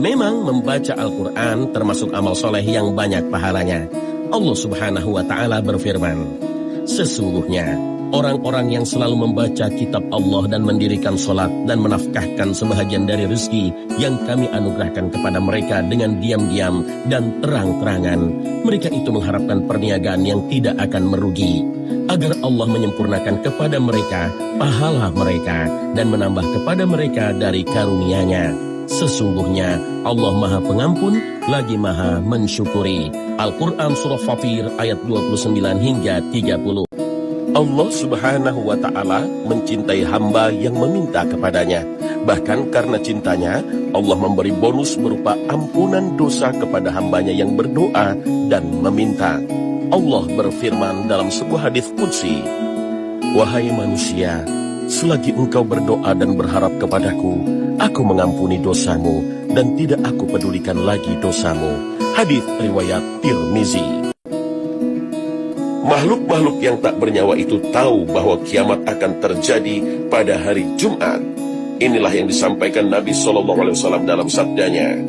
Memang membaca Al-Quran termasuk amal soleh yang banyak pahalanya. Allah Subhanahu wa Ta'ala berfirman, sesungguhnya orang-orang yang selalu membaca kitab Allah dan mendirikan sholat dan menafkahkan sebahagian dari rezeki yang kami anugerahkan kepada mereka dengan diam-diam dan terang-terangan, mereka itu mengharapkan perniagaan yang tidak akan merugi, agar Allah menyempurnakan kepada mereka pahala mereka dan menambah kepada mereka dari karunia-Nya. Sesungguhnya Allah Maha Pengampun lagi Maha Mensyukuri. Al-Quran Surah Fatir ayat 29 hingga 30. Allah Subhanahu wa Ta'ala mencintai hamba yang meminta kepadanya. Bahkan karena cintanya, Allah memberi bonus berupa ampunan dosa kepada hambanya yang berdoa dan meminta. Allah berfirman dalam sebuah hadis qudsi, wahai manusia, selagi engkau berdoa dan berharap kepadaku, aku mengampuni dosamu dan tidak aku pedulikan lagi dosamu. Hadis riwayat Tirmizi. Makhluk-makhluk yang tak bernyawa itu tahu bahwa kiamat akan terjadi pada hari Jumat. Inilah yang disampaikan Nabi SAW dalam sabdanya.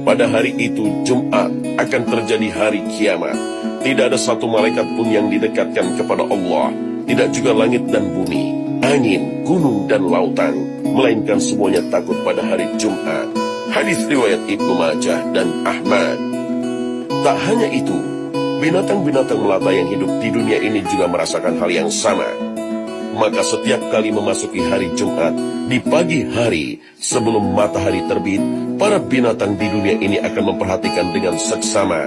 Pada hari itu Jumat akan terjadi hari kiamat. Tidak ada satu malaikat pun yang didekatkan kepada Allah. Tidak juga langit dan bumi, angin, gunung dan lautan, melainkan semuanya takut pada hari Jumat. Hadis riwayat Ibnu Majah dan Ahmad. Tak hanya itu, binatang-binatang melata yang hidup di dunia ini juga merasakan hal yang sama. Maka setiap kali memasuki hari Jumat, di pagi hari sebelum matahari terbit, para binatang di dunia ini akan memperhatikan dengan seksama.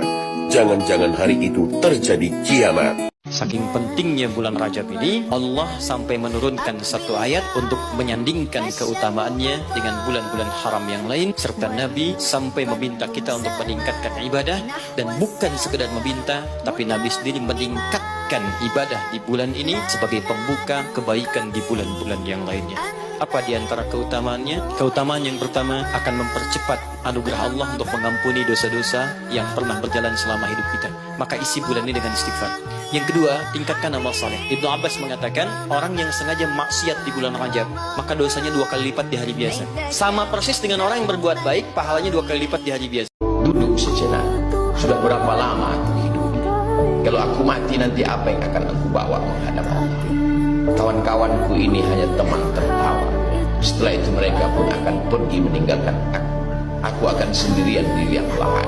Jangan-jangan hari itu terjadi kiamat. Saking pentingnya bulan Rajab ini, Allah sampai menurunkan satu ayat untuk menyandingkan keutamaannya dengan bulan-bulan haram yang lain, serta Nabi sampai meminta kita untuk meningkatkan ibadah, dan bukan sekedar meminta, tapi Nabi sendiri meningkatkan ibadah di bulan ini sebagai pembuka kebaikan di bulan-bulan yang lainnya. Apa di antara keutamaannya? Keutamaan yang pertama akan mempercepat anugerah Allah untuk mengampuni dosa-dosa yang pernah berjalan selama hidup kita. Maka isi bulan ini dengan istighfar. Yang kedua, tingkatkan amal saleh. Ibnu Abbas mengatakan, orang yang sengaja maksiat di bulan Rajab, maka dosanya 2 kali lipat di hari biasa. Sama persis dengan orang yang berbuat baik, pahalanya 2 kali lipat di hari biasa. Duduk sejenak. Sudah berapa lama aku hidup? Kalau aku mati nanti apa yang akan aku bawa menghadap Allah? Kawan-kawanku ini hanya teman tertawa. Setelah itu mereka pun akan pergi meninggalkan aku. Aku akan sendirian di liang lahat.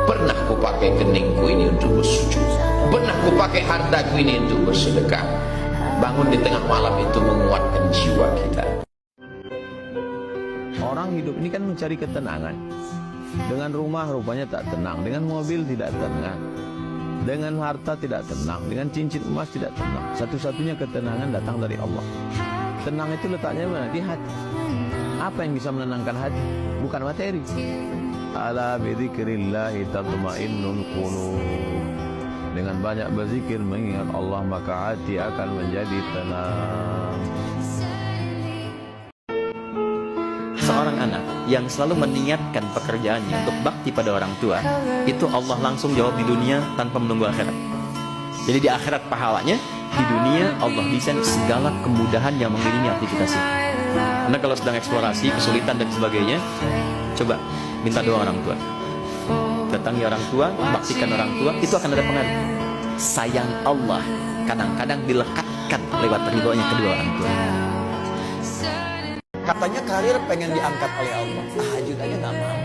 Pernah ku pakai keningku ini untuk bersujud. Pernah ku pakai hartaku ini untuk bersedekah. Bangun di tengah malam itu menguatkan jiwa kita. Orang hidup ini kan mencari ketenangan. Dengan rumah rupanya tak tenang, dengan mobil tidak tenang, dengan harta tidak tenang, dengan cincin emas tidak tenang. Satu-satunya ketenangan datang dari Allah. Tenang itu letaknya mana? Di hati. Apa yang bisa menenangkan hati? Bukan materi. Ala bidzikrillahi tatma'innul qulub. Dengan banyak berzikir mengingat Allah, maka hati akan menjadi tenang. Seorang anak yang selalu meniatkan pekerjaannya untuk bakti pada orang tua, itu Allah langsung jawab di dunia tanpa menunggu akhirat. Jadi di akhirat pahalanya, di dunia Allah desain segala kemudahan yang mengiringi aktivitas itu. Anda kalau sedang eksplorasi, kesulitan dan sebagainya, coba minta doa orang tua. Datangi orang tua, baktikan orang tua, itu akan ada pengaruh. Sayang Allah kadang-kadang dilekatkan lewat ridhonya kedua orang tua. Katanya karir pengen diangkat oleh Allah, tahajud aja nggak mau.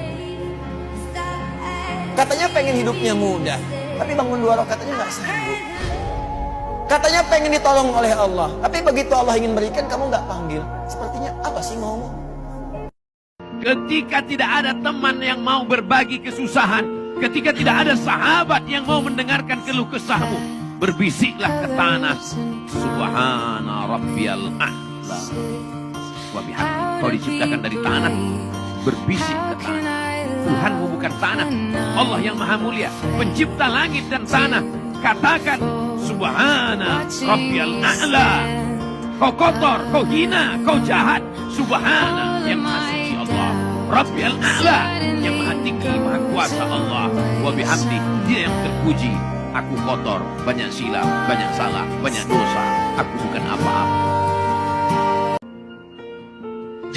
Katanya pengen hidupnya mudah, tapi bangun 2 rakaat aja nggak sanggup. Katanya pengen ditolong oleh Allah, tapi begitu Allah ingin berikan, kamu nggak panggil. Sepertinya apa sih maumu? Ketika tidak ada teman yang mau berbagi kesusahan, ketika tidak ada sahabat yang mau mendengarkan keluh kesahmu, berbisiklah ke tanah, Subhana Rabbiyal A'la wa bihamdi. Kau diciptakan dari tanah, berbisik ke tanah. Tuhanmu bukan tanah, Allah yang maha mulia, pencipta langit dan tanah. Katakan Subhana Rabbiyal A'la. Kau kotor, kau hina, kau jahat. Subhana yang maha suci Allah, Rabbiyal A'la yang maha tinggi, maha kuasa Allah. Wa bihamdi, dia yang terpuji. Aku kotor, banyak silap, banyak salah, banyak dosa. Aku bukan apa-apa.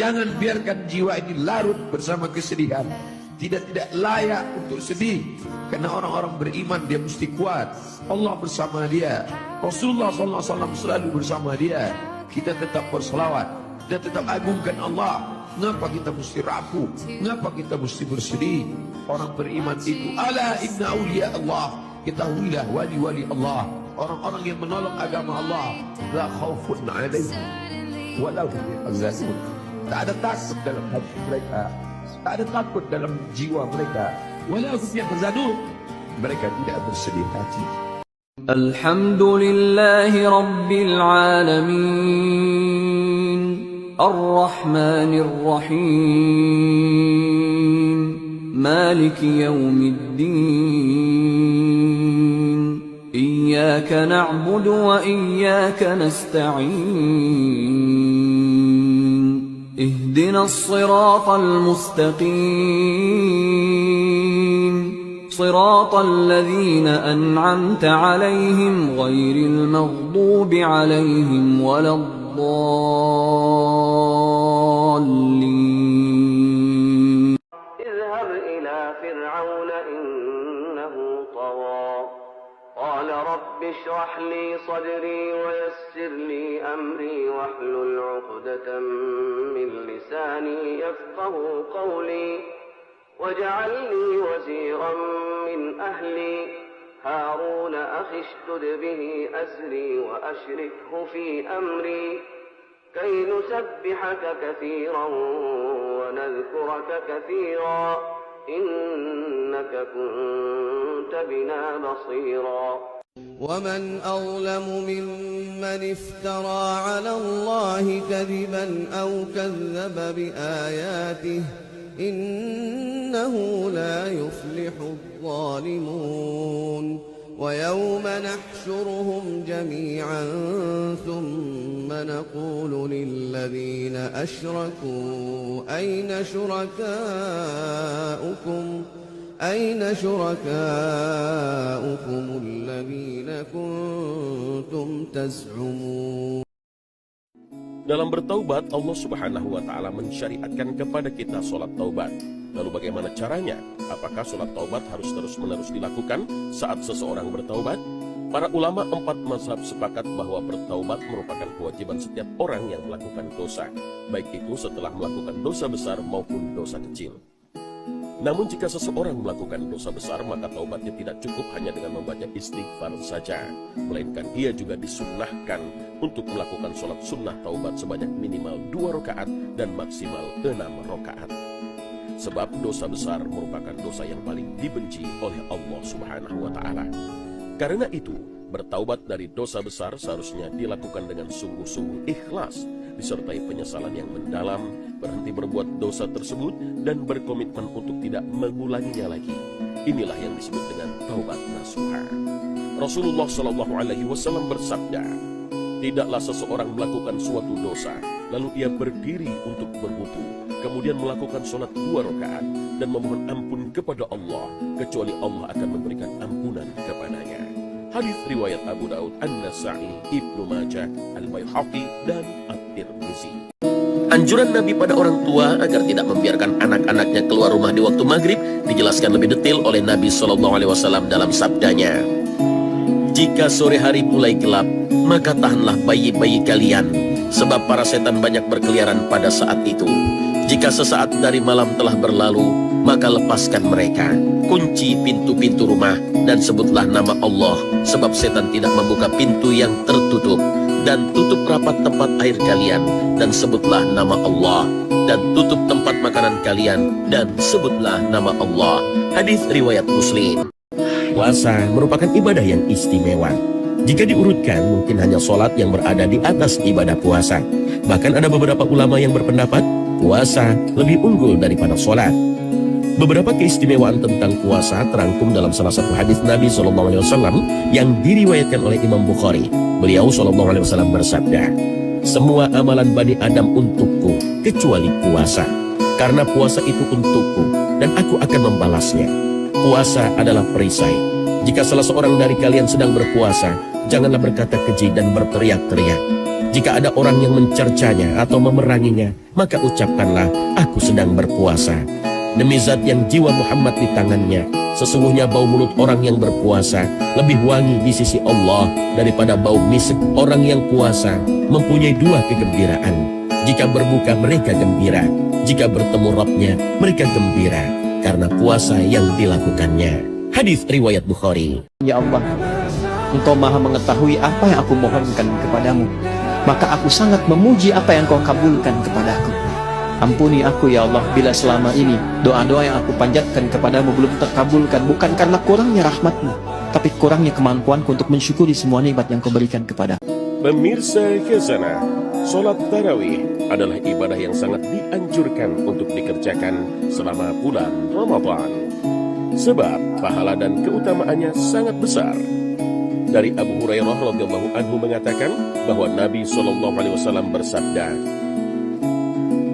Jangan biarkan jiwa ini larut bersama kesedihan. Tidak layak untuk sedih. Karena orang-orang beriman dia mesti kuat. Allah bersama dia. Rasulullah SAW selalu bersama dia. Kita tetap berselawat dan tetap agungkan Allah. Ngapa kita mesti rapuh? Ngapa kita mesti bersedih? Orang beriman itu, ala inna awliya Allah. Ketahuilah wali-wali Allah, orang-orang yang menolong agama Allah, la khaufun alaihim wa la hum yahzanun. Tak ada takut dalam hati mereka, tak ada takut dalam jiwa mereka. Wa la hum yahzanun. Mereka tidak bersedih hati. Alhamdulillahi Rabbil Alamin, Ar-Rahmanir Rahim, Maliki Yawmiddin, Iyyaka na'budu wa iyyaka nasta'in, Ihdinas siratal mustaqim, صراط الذين أنعمت عليهم غير المغضوب عليهم ولا الضالين. اذهب إلى فرعون إنه طغى قال رب اشرح لي صدري ويسر لي أمري واحلل عقدة من لساني يفقه قولي واجعل لي وزيرا من أهلي هارون أخي اشدد به أزري وأشركه في أمري كي نسبحك كثيرا ونذكرك كثيرا إنك كنت بنا بصيرا. ومن أظلم ممن افترى على الله كذبا أو كذب بآياته إنه لا يفلح الظالمون. ويوم نحشرهم جميعا ثم نقول للذين أشركوا أين شركاؤكم الذين كنتم تزعمون. Dalam bertaubat, Allah Subhanahu wa Ta'ala mensyariatkan kepada kita sholat taubat. Lalu bagaimana caranya? Apakah sholat taubat harus terus-menerus dilakukan saat seseorang bertaubat? Para ulama 4 mazhab sepakat bahwa bertaubat merupakan kewajiban setiap orang yang melakukan dosa, baik itu setelah melakukan dosa besar maupun dosa kecil. Namun jika seseorang melakukan dosa besar, maka taubatnya tidak cukup hanya dengan membaca istighfar saja, melainkan ia juga disunnahkan untuk melakukan sholat sunnah taubat sebanyak minimal 2 rakaat dan maksimal 6 rakaat. Sebab dosa besar merupakan dosa yang paling dibenci oleh Allah Subhanahu wa Ta'ala. Karena itu, bertaubat dari dosa besar seharusnya dilakukan dengan sungguh-sungguh ikhlas, disertai penyesalan yang mendalam, berhenti berbuat dosa tersebut, dan berkomitmen untuk tidak mengulanginya lagi. Inilah yang disebut dengan taubat nasuha. Rasulullah SAW bersabda, tidaklah seseorang melakukan suatu dosa, lalu ia berdiri untuk berwudu, kemudian melakukan sholat 2 rakaat dan memohon ampun kepada Allah, kecuali Allah akan memberikan ampunan kepadanya. Hadis riwayat Abu Daud, An-Nasa'i, Ibnu Majah, Al-Baihaqi, dan At-Tirmizi. Anjuran Nabi pada orang tua agar tidak membiarkan anak-anaknya keluar rumah di waktu maghrib dijelaskan lebih detail oleh Nabi SAW dalam sabdanya. Jika sore hari mulai gelap, maka tahanlah bayi-bayi kalian, sebab para setan banyak berkeliaran pada saat itu. Jika sesaat dari malam telah berlalu, maka lepaskan mereka, kunci pintu-pintu rumah, dan sebutlah nama Allah, sebab setan tidak membuka pintu yang tertutup. Dan tutup rapat tempat air kalian, dan sebutlah nama Allah. Dan tutup tempat makanan kalian, dan sebutlah nama Allah. Hadis riwayat Muslim. Puasa merupakan ibadah yang istimewa. Jika diurutkan, mungkin hanya sholat yang berada di atas ibadah puasa. Bahkan ada beberapa ulama yang berpendapat puasa lebih unggul daripada sholat. Beberapa keistimewaan tentang puasa terangkum dalam salah satu hadis Nabi SAW yang diriwayatkan oleh Imam Bukhari. Beliau SAW bersabda, semua amalan Bani Adam untukku kecuali puasa, karena puasa itu untukku dan aku akan membalasnya. Puasa adalah perisai. Jika salah seorang dari kalian sedang berpuasa, janganlah berkata keji dan berteriak-teriak. Jika ada orang yang mencercanya atau memeranginya, maka ucapkanlah, aku sedang berpuasa. Demi zat yang jiwa Muhammad di tangannya, sesungguhnya bau mulut orang yang berpuasa lebih wangi di sisi Allah daripada bau misik orang yang puasa. Mempunyai dua kegembiraan. Jika berbuka mereka gembira, jika bertemu Rabbnya mereka gembira karena puasa yang dilakukannya. Hadis riwayat Bukhari. Ya Allah, Engkau maha mengetahui apa yang aku mohonkan kepadamu, maka aku sangat memuji apa yang Kau kabulkan kepadaku. Ampuni aku ya Allah bila selama ini doa-doa yang aku panjatkan kepadamu belum terkabulkan, bukan karena kurangnya rahmat-Mu, tapi kurangnya kemampuanku untuk mensyukuri semua nikmat yang Kau berikan kepada. Pemirsa Khazanah, sholat tarawih adalah ibadah yang sangat dianjurkan untuk dikerjakan selama bulan Ramadan. Sebab pahala dan keutamaannya sangat besar. Dari Abu Hurairah radhiyallahu anhu mengatakan bahwa Nabi SAW bersabda,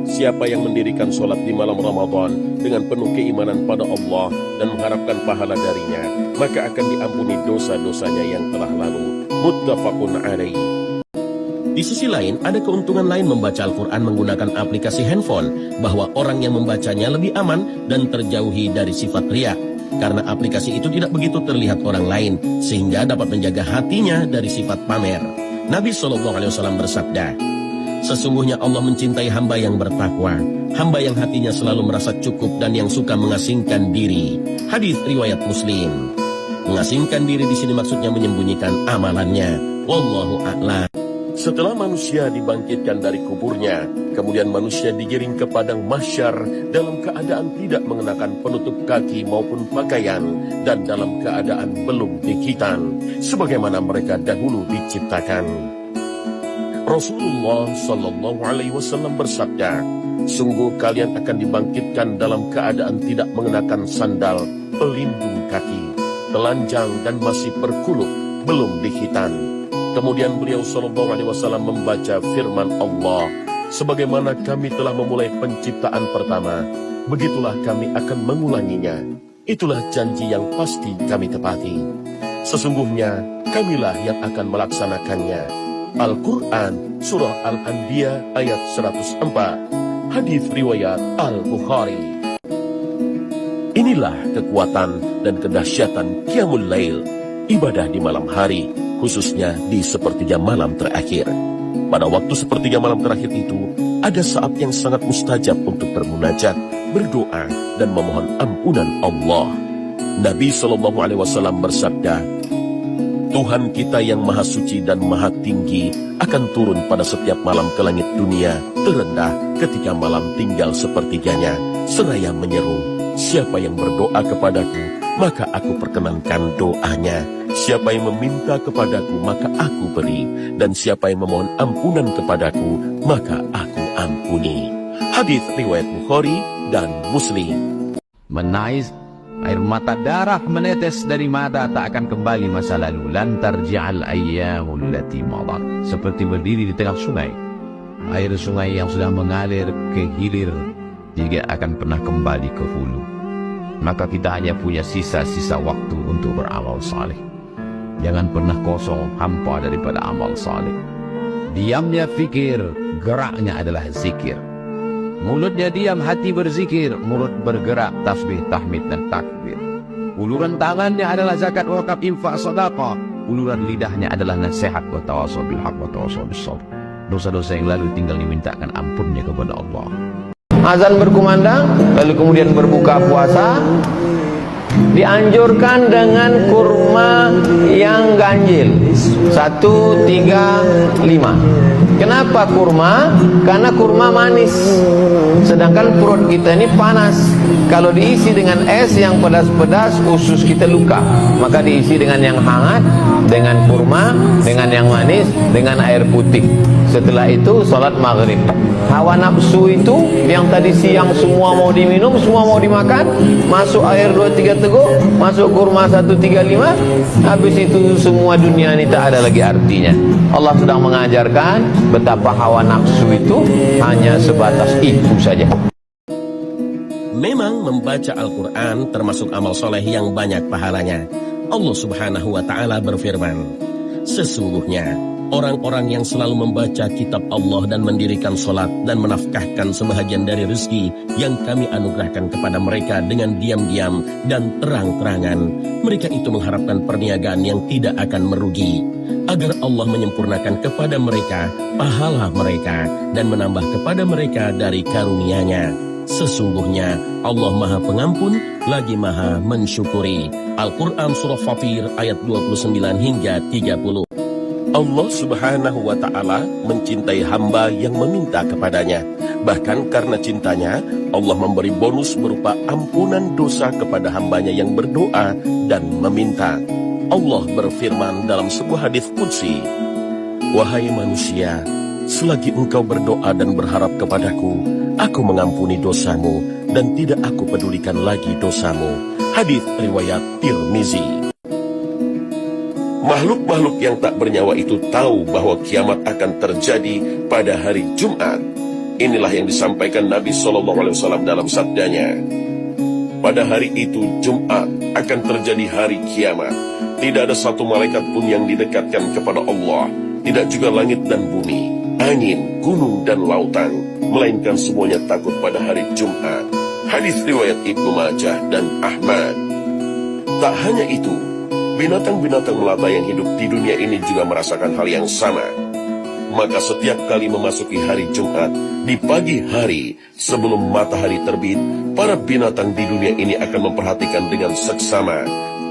siapa yang mendirikan sholat di malam Ramadan dengan penuh keimanan pada Allah dan mengharapkan pahala darinya, maka akan diampuni dosa-dosanya yang telah lalu. Muttafaqun alaih. Di sisi lain, ada keuntungan lain membaca Al-Quran menggunakan aplikasi handphone, bahwa orang yang membacanya lebih aman dan terjauhi dari sifat riya. Karena aplikasi itu tidak begitu terlihat orang lain, sehingga dapat menjaga hatinya dari sifat pamer. Nabi SAW bersabda, sesungguhnya Allah mencintai hamba yang bertakwa, hamba yang hatinya selalu merasa cukup dan yang suka mengasingkan diri. Hadis riwayat Muslim. Mengasingkan diri di sini maksudnya menyembunyikan amalannya. Wallahu a'lam. Setelah manusia dibangkitkan dari kuburnya, kemudian manusia digiring ke padang mahsyar dalam keadaan tidak mengenakan penutup kaki maupun pakaian dan dalam keadaan belum dikhitan, sebagaimana mereka dahulu diciptakan. Rasulullah SAW bersabda, sungguh kalian akan dibangkitkan dalam keadaan tidak mengenakan sandal, pelindung kaki, telanjang dan masih berkuluk, belum dikhitan. Kemudian beliau SAW membaca firman Allah, sebagaimana kami telah memulai penciptaan pertama, begitulah kami akan mengulanginya. Itulah janji yang pasti kami tepati. Sesungguhnya kamilah yang akan melaksanakannya. Al-Quran Surah Al-Anbiya ayat 104. Hadis riwayat Al-Bukhari. Inilah kekuatan dan kedahsyatan Qiyamul Lail, ibadah di malam hari, khususnya di sepertiga malam terakhir. Pada waktu sepertiga malam terakhir itu, ada saat yang sangat mustajab untuk bermunajat, berdoa, dan memohon ampunan Allah. Nabi SAW bersabda, Tuhan kita yang maha suci dan maha tinggi akan turun pada setiap malam ke langit dunia terendah ketika malam tinggal sepertiganya, seraya menyeru, siapa yang berdoa kepadaku, maka aku perkenankan doanya. Siapa yang meminta kepadaku, maka aku beri. Dan siapa yang memohon ampunan kepadaku, maka aku ampuni. Hadis riwayat Bukhari dan Muslim. Menangis, air mata darah menetes dari mata tak akan kembali masa lalu. Lantar ja'al ayyamul lati madat. Seperti berdiri di tengah sungai. Air sungai yang sudah mengalir ke hilir tidak akan pernah kembali ke hulu. Maka kita hanya punya sisa-sisa waktu untuk beramal saleh. Jangan pernah kosong hampa daripada amal saleh. Diamnya fikir, geraknya adalah zikir. Mulutnya diam, hati berzikir, mulut bergerak, tasbih, tahmid dan takbir. Uluran tangannya adalah zakat, wakaf, infak, sedekah. Uluran lidahnya adalah nasihat wa tawasau bil haq wa tawasau bis sabr. Dosa-dosa yang lalu tinggal dimintakan ampunnya kepada Allah. Azan berkumandang, lalu kemudian berbuka puasa. Dianjurkan dengan kurma yang ganjil 1, 3, 5. Kenapa kurma? Karena kurma manis, sedangkan perut kita ini panas. Kalau diisi dengan es yang pedas-pedas, usus kita luka. Maka diisi dengan yang hangat, dengan kurma, dengan yang manis, dengan air putih. Setelah itu salat maghrib. Hawa nafsu itu yang tadi siang semua mau diminum, semua mau dimakan, masuk air 2-3 teguk, masuk kurma 1-3-5, habis itu semua dunia ini tak ada lagi artinya. Allah sedang mengajarkan betapa hawa nafsu itu hanya sebatas itu saja. Memang membaca Al-Quran termasuk amal soleh yang banyak pahalanya. Allah Subhanahu wa Ta'ala berfirman, sesungguhnya Orang-orang yang selalu membaca kitab Allah dan mendirikan sholat dan menafkahkan sebahagian dari rezeki yang kami anugerahkan kepada mereka dengan diam-diam dan terang-terangan. Mereka itu mengharapkan perniagaan yang tidak akan merugi, agar Allah menyempurnakan kepada mereka pahala mereka dan menambah kepada mereka dari karunia-Nya. Sesungguhnya Allah Maha Pengampun lagi Maha Mensyukuri. Al-Quran Surah Fatir ayat 29 hingga 30. Allah Subhanahu wa Ta'ala mencintai hamba yang meminta kepadanya. Bahkan karena cintanya, Allah memberi bonus berupa ampunan dosa kepada hambanya yang berdoa dan meminta. Allah berfirman dalam sebuah hadis qudsi, "Wahai manusia, selagi engkau berdoa dan berharap kepadaku, aku mengampuni dosamu dan tidak aku pedulikan lagi dosamu." Hadis riwayat Tirmizi. Makhluk-makhluk yang tak bernyawa itu tahu bahwa kiamat akan terjadi pada hari Jumat. Inilah yang disampaikan Nabi SAW dalam sabdanya. Pada hari itu Jumat akan terjadi hari kiamat. Tidak ada satu malaikat pun yang didekatkan kepada Allah. Tidak juga langit dan bumi, angin, gunung dan lautan, melainkan semuanya takut pada hari Jumat. Hadis riwayat Ibnu Majah dan Ahmad. Tak hanya itu, binatang-binatang melata yang hidup di dunia ini juga merasakan hal yang sama. Maka setiap kali memasuki hari Jumat, di pagi hari sebelum matahari terbit, para binatang di dunia ini akan memperhatikan dengan seksama.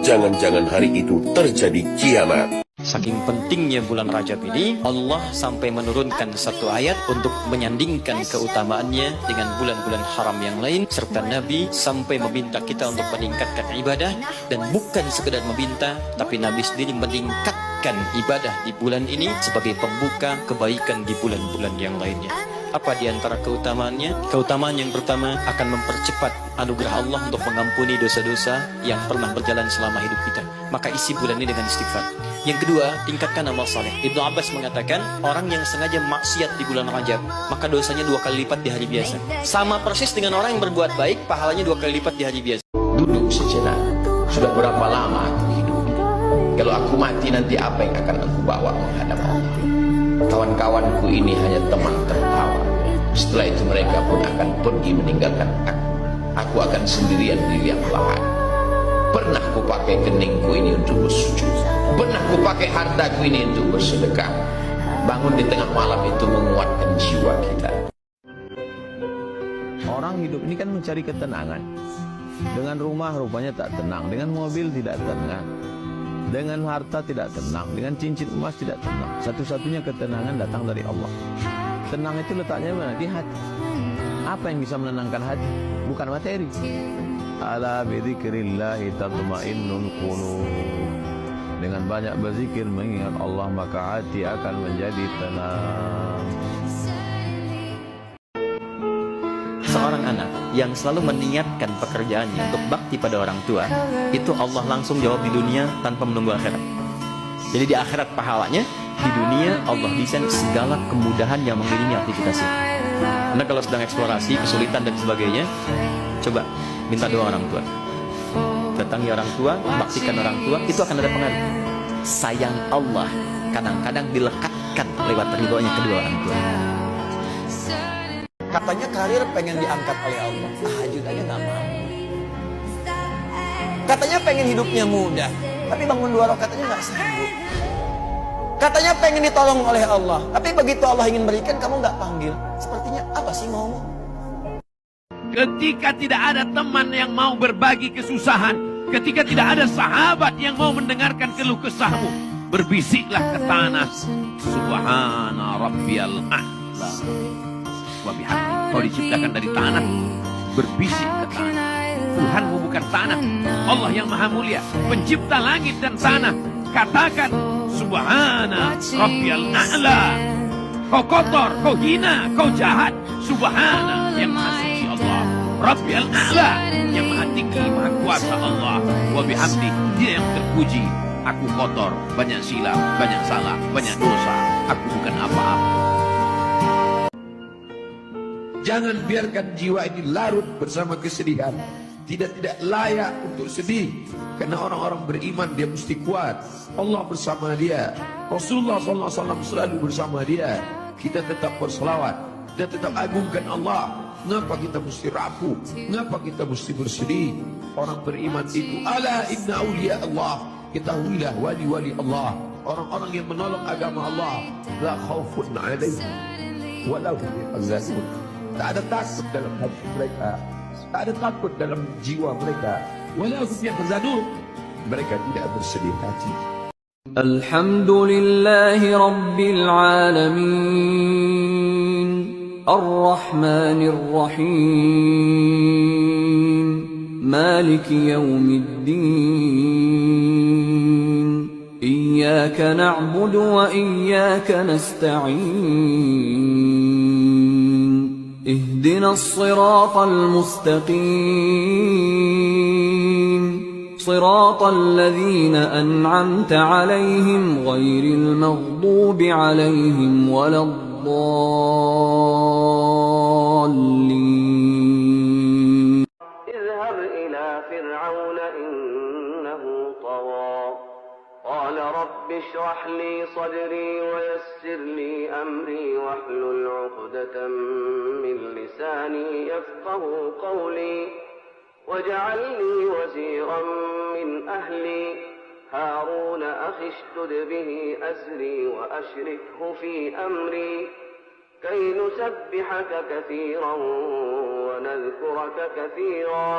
Jangan-jangan hari itu terjadi kiamat. Saking pentingnya bulan Rajab ini, Allah sampai menurunkan satu ayat untuk menyandingkan keutamaannya dengan bulan-bulan haram yang lain, serta Nabi sampai meminta kita untuk meningkatkan ibadah, dan bukan sekedar meminta, tapi Nabi sendiri meningkatkan ibadah di bulan ini sebagai pembuka kebaikan di bulan-bulan yang lainnya. Apa di antara keutamaannya? Keutamaan yang pertama akan mempercepat anugerah Allah untuk mengampuni dosa-dosa yang pernah berjalan selama hidup kita. Maka isi bulan ini dengan istighfar. Yang kedua, tingkatkan amal saleh. Ibnu Abbas mengatakan, orang yang sengaja maksiat di bulan Rajab, maka dosanya 2 kali lipat di hari biasa. Sama persis dengan orang yang berbuat baik, pahalanya 2 kali lipat di hari biasa. Duduk sejenak. Sudah berapa lama aku hidup? Kalau aku mati nanti apa yang akan aku bawa menghadap Allah? Kawan-kawanku ini hanya teman tertawa. Setelah itu mereka pun akan pergi meninggalkan aku. Aku akan sendirian di liang lahat. Pernah ku pakai keningku ini untuk bersujud. Pernah ku pakai hartaku ini untuk bersedekah. Bangun di tengah malam itu menguatkan jiwa kita. Orang hidup ini kan mencari ketenangan. Dengan rumah rupanya tak tenang, dengan mobil tidak tenang, dengan harta tidak tenang, dengan cincin emas tidak tenang. Satu-satunya ketenangan datang dari Allah. Tenang itu letaknya mana? Di hati. Apa yang bisa menenangkan hati? Bukan materi. Ala bidzikrillahi tatma'innul qulub. Dengan banyak berzikir mengingat Allah, maka hati akan menjadi tenang. Seorang anak yang selalu meniatkan pekerjaannya untuk bakti pada orang tua, itu Allah langsung jawab di dunia tanpa menunggu akhirat. Jadi di akhirat pahalanya, di dunia Allah desain segala kemudahan yang mengiringi aktivitasnya. Anda kalau sedang eksplorasi, kesulitan dan sebagainya, coba minta doa orang tua. Datangi orang tua, baktikan orang tua, itu akan ada pengaruh. Sayang Allah kadang-kadang dilekatkan lewat ridhonya kedua orang tua. Katanya karir pengen diangkat oleh Allah, tahajud aja gak mau. Katanya pengen hidupnya mudah, tapi bangun 2 rakaat aja gak sanggup. Katanya pengen ditolong oleh Allah, tapi begitu Allah ingin berikan, kamu gak panggil. Sepertinya apa sih maumu? Ketika tidak ada teman yang mau berbagi kesusahan, ketika tidak ada sahabat yang mau mendengarkan keluh kesahmu, berbisiklah ke tanah, Subhana Rabbiyal A'la wa bihamdi. Kau diciptakan dari tanah, berbisik ke tanah. Tuhanmu bukan tanah, Allah yang maha mulia, pencipta langit dan tanah. Katakan Subhana Rabbiyal A'la. Kau kotor, kau hina, kau jahat, Subhana yang maha suci Allah, Rabbiyal A'la yang maha tinggi, maha kuasa Allah, wa bihamdi, dia yang terpuji. Aku kotor, banyak silap, banyak salah, banyak dosa, aku bukan apa-apa. Jangan biarkan jiwa ini larut bersama kesedihan. tidak layak untuk sedih. Karena orang-orang beriman dia mesti kuat. Allah bersama dia. Rasulullah SAW selalu bersama dia. Kita tetap berselawat dan tetap agungkan Allah. Ngapa kita mesti rapuh? Ngapa kita mesti bersedih? Orang beriman itu, ala inna awliya Allah, ketahuilah wali-wali Allah, orang-orang yang menolong agama Allah, la khaufun alaihim walau hum yahzanun. Tak ada takut dalam hati mereka, tak ada takut dalam jiwa mereka. Walau hum yahzanun, mereka tidak bersedih hati. Alhamdulillahi Rabbil Alamin, Ar-Rahmanir Rahim, Maliki Yawmiddin, Iyyaka na'budu wa iyyaka nasta'in, Ihdinas siratal mustaqim, صراط الذين أنعمت عليهم غير المغضوب عليهم ولا الضالين. اذهب إلى فرعون إنه طغى قال رب اشرح لي صدري ويسر لي أمري واحلل عقدة من لساني يفقه قولي واجعل لي وزيرا من أهلي هارون أخي اشدد به أزري وأشركه في أمري كي نسبحك كثيرا ونذكرك كثيرا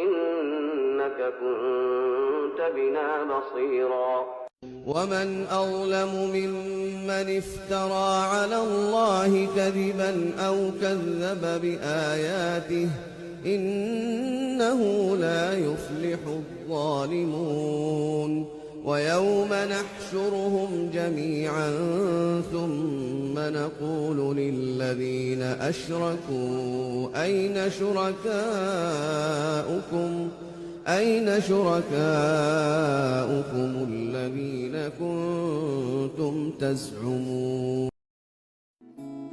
إنك كنت بنا بصيرا. ومن أظلم ممن افترى على الله كذبا أو كذب بآياته إنه لا يفلح الظالمون. ويوم نحشرهم جميعا ثم نقول للذين أشركوا أين شركاؤكم الذين كنتم تزعمون.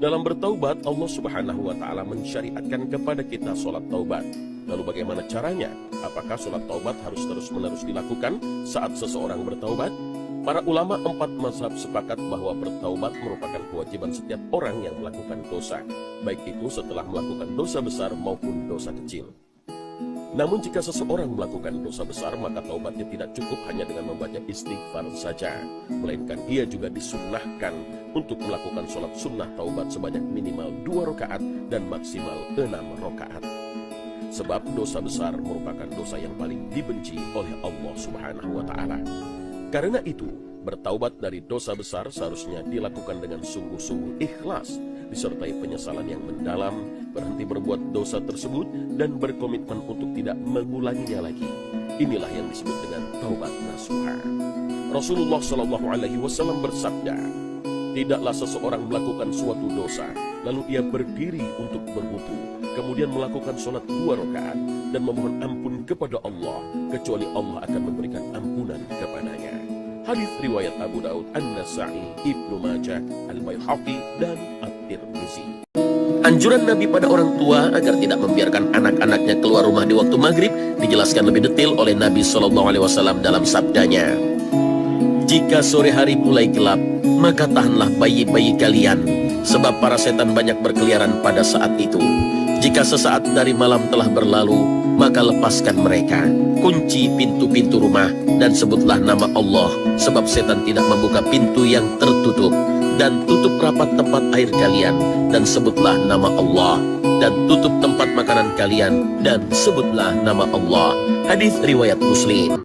Dalam bertaubat, Allah Subhanahu wa Ta'ala mensyariatkan kepada kita sholat taubat. Lalu bagaimana caranya? Apakah sholat taubat harus terus-menerus dilakukan saat seseorang bertaubat? Para ulama 4 mazhab sepakat bahwa bertaubat merupakan kewajiban setiap orang yang melakukan dosa, baik itu setelah melakukan dosa besar maupun dosa kecil. Namun jika seseorang melakukan dosa besar, maka taubatnya tidak cukup hanya dengan membaca istighfar saja, melainkan ia juga disunnahkan untuk melakukan sholat sunnah taubat sebanyak minimal 2 rakaat dan maksimal 6 rakaat. Sebab dosa besar merupakan dosa yang paling dibenci oleh Allah Subhanahu wa Ta'ala. Karena itu, bertaubat dari dosa besar seharusnya dilakukan dengan sungguh-sungguh ikhlas, disertai penyesalan yang mendalam, berhenti berbuat dosa tersebut, dan berkomitmen untuk tidak mengulanginya lagi. Inilah yang disebut dengan taubat nasuha. Rasulullah SAW bersabda, tidaklah seseorang melakukan suatu dosa, lalu ia berdiri untuk berwudu, kemudian melakukan sholat 2 rakaat dan memohon ampun kepada Allah, kecuali Allah akan memberikan ampunan kepadanya. Hadis riwayat Abu Daud, An-Nasa'i, Ibnu Majah, Al-Baihaqi, dan At-Tirmizi. Anjuran Nabi pada orang tua agar tidak membiarkan anak-anaknya keluar rumah di waktu maghrib dijelaskan lebih detail oleh Nabi SAW dalam sabdanya. Jika sore hari mulai gelap, maka tahanlah bayi-bayi kalian, sebab para setan banyak berkeliaran pada saat itu. Jika sesaat dari malam telah berlalu, maka lepaskan mereka, kunci pintu-pintu rumah, dan sebutlah nama Allah, sebab setan tidak membuka pintu yang tertutup. Dan tutup rapat tempat air kalian, dan sebutlah nama Allah. Dan tutup tempat makanan kalian, dan sebutlah nama Allah. Hadis riwayat Muslim.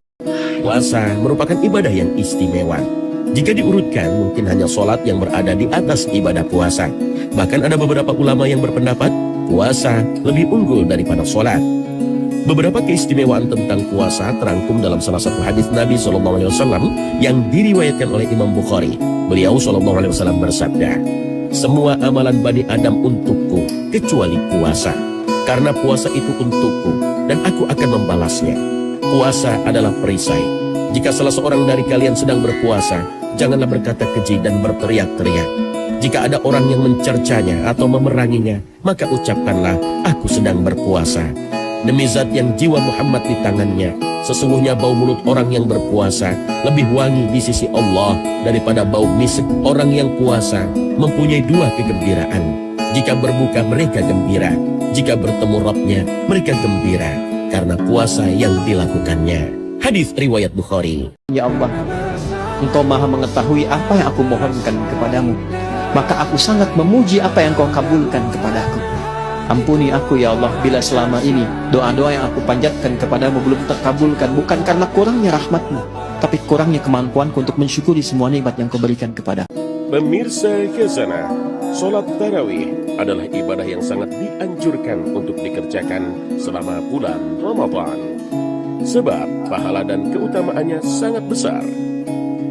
Puasa merupakan ibadah yang istimewa. Jika diurutkan, mungkin hanya sholat yang berada di atas ibadah puasa. Bahkan ada beberapa ulama yang berpendapat puasa lebih unggul daripada sholat. Beberapa keistimewaan tentang puasa terangkum dalam salah satu hadis Nabi SAW yang diriwayatkan oleh Imam Bukhari. Beliau SAW bersabda, semua amalan Bani Adam untukku kecuali puasa, karena puasa itu untukku dan aku akan membalasnya. Puasa adalah perisai. Jika salah seorang dari kalian sedang berpuasa, janganlah berkata keji dan berteriak-teriak. Jika ada orang yang mencercanya atau memeranginya, maka ucapkanlah, aku sedang berpuasa. Demi zat yang jiwa Muhammad di tangannya, sesungguhnya bau mulut orang yang berpuasa lebih wangi di sisi Allah daripada bau misik orang yang puasa. Mempunyai dua kegembiraan. Jika berbuka mereka gembira, jika bertemu Rabbnya mereka gembira karena puasa yang dilakukannya. Hadis riwayat Bukhari. Ya Allah, Engkau maha mengetahui apa yang aku mohonkan kepadamu, maka aku sangat memuji apa yang Kau kabulkan kepadaku. Ampuni aku ya Allah bila selama ini doa-doa yang aku panjatkan kepadamu belum terkabulkan, bukan karena kurangnya rahmatmu, tapi kurangnya kemampuanku untuk mensyukuri semua nikmat yang Kau berikan kepada. Pemirsa Khazanah, sholat tarawih adalah ibadah yang sangat dianjurkan untuk dikerjakan selama bulan Ramadan, sebab pahala dan keutamaannya sangat besar.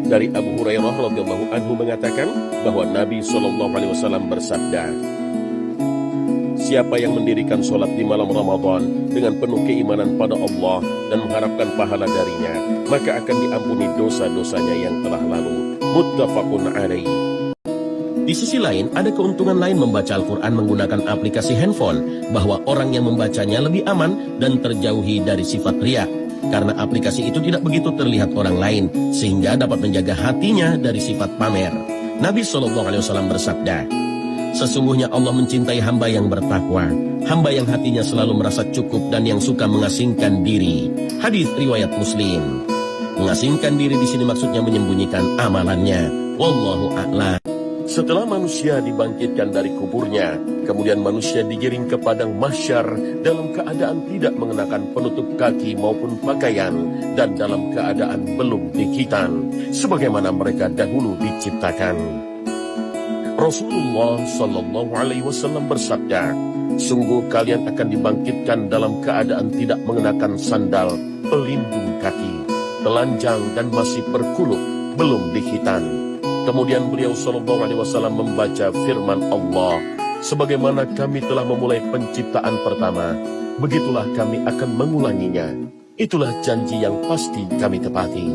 Dari Abu Hurairah radhiyallahu anhu mengatakan bahwa Nabi SAW bersabda, siapa yang mendirikan sholat di malam Ramadan dengan penuh keimanan pada Allah dan mengharapkan pahala darinya, maka akan diampuni dosa-dosanya yang telah lalu. Muttafaqun alaih. Di sisi lain, ada keuntungan lain membaca Al-Quran menggunakan aplikasi handphone, bahwa orang yang membacanya lebih aman dan terjauhi dari sifat riya, karena aplikasi itu tidak begitu terlihat orang lain, sehingga dapat menjaga hatinya dari sifat pamer. Nabi SAW bersabda, sesungguhnya Allah mencintai hamba yang bertakwa, hamba yang hatinya selalu merasa cukup dan yang suka mengasingkan diri. Hadis riwayat Muslim. Mengasingkan diri di sini maksudnya menyembunyikan amalannya. Wallahu a'lam. Setelah manusia dibangkitkan dari kuburnya, kemudian manusia digiring ke padang mahsyar dalam keadaan tidak mengenakan penutup kaki maupun pakaian dan dalam keadaan belum dikhitan, sebagaimana mereka dahulu diciptakan. Rasulullah SAW bersabda, sungguh kalian akan dibangkitkan dalam keadaan tidak mengenakan sandal, pelindung kaki, telanjang dan masih berkuluk, belum dikhitan. Kemudian beliau SAW membaca firman Allah, sebagaimana kami telah memulai penciptaan pertama, begitulah kami akan mengulanginya. Itulah janji yang pasti kami tepati.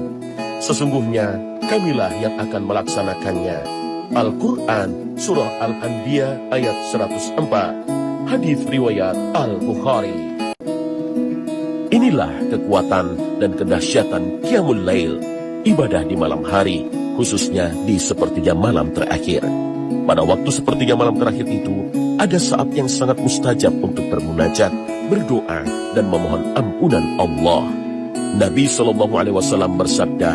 Sesungguhnya kamilah yang akan melaksanakannya. Al-Quran Surah Al-Anbiya ayat 104. Hadis riwayat Al-Bukhari. Inilah kekuatan dan kedahsyatan Qiyamul Lail, ibadah di malam hari, khususnya di sepertiga malam terakhir. Pada waktu sepertiga malam terakhir itu, ada saat yang sangat mustajab untuk bermunajat, berdoa, dan memohon ampunan Allah. Nabi SAW bersabda,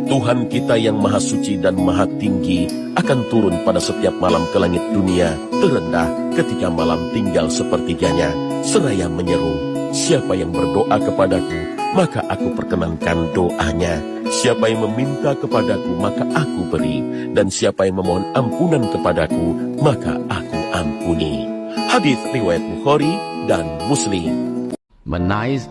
Tuhan kita yang maha suci dan maha tinggi akan turun pada setiap malam ke langit dunia terendah ketika malam tinggal sepertiganya, seraya menyeru, siapa yang berdoa kepadaku, maka aku perkenankan doanya. Siapa yang meminta kepadaku, maka aku beri. Dan siapa yang memohon ampunan kepadaku, maka aku ampuni. Hadis riwayat Bukhari dan Muslim. Menangis,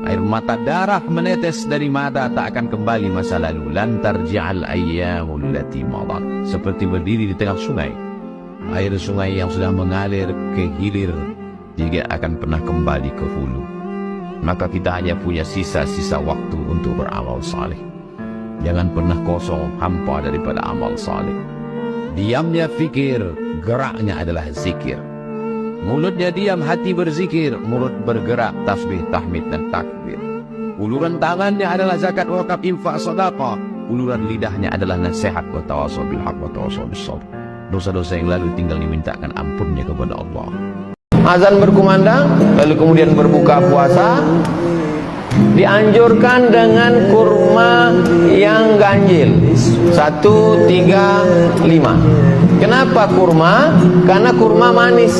air mata darah menetes dari mata tak akan kembali masa lalu. Lantar ji'al ayyamul lati madat. Seperti berdiri di tengah sungai. Air sungai yang sudah mengalir ke hilir tidak akan pernah kembali ke hulu. Maka kita hanya punya sisa-sisa waktu untuk beramal saleh. Jangan pernah kosong hampa daripada amal saleh. Diamnya fikir, geraknya adalah zikir. Mulutnya diam, hati berzikir. Mulut bergerak, tasbih, tahmid dan takbir. Uluran tangannya adalah zakat, wakaf, infak, sedekah. Uluran lidahnya adalah nasihat, wa tawassaw bil haqq wa tawassaw bis sabr. Dosa-dosa yang lalu tinggal dimintakan ampunnya kepada Allah. Azan berkumandang, lalu kemudian berbuka puasa. Dianjurkan dengan kurma yang ganjil 1, 3, 5. Kenapa kurma? Karena kurma manis,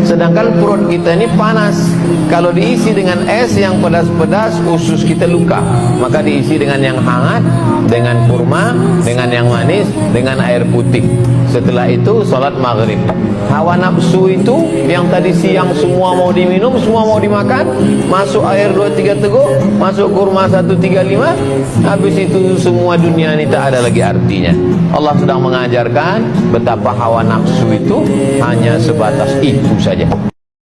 sedangkan perut kita ini panas. Kalau diisi dengan es yang pedas-pedas, usus kita luka. Maka diisi dengan yang hangat, dengan kurma, dengan yang manis, dengan air putih. Setelah itu sholat maghrib. Hawa nafsu itu yang tadi siang semua mau diminum, semua mau dimakan, masuk air 2-3 teguk, masuk kurma 1-3-5, habis itu semua dunia ini tak ada lagi artinya. Allah sedang mengajarkan betapa hawa nafsu itu hanya sebatas itu saja.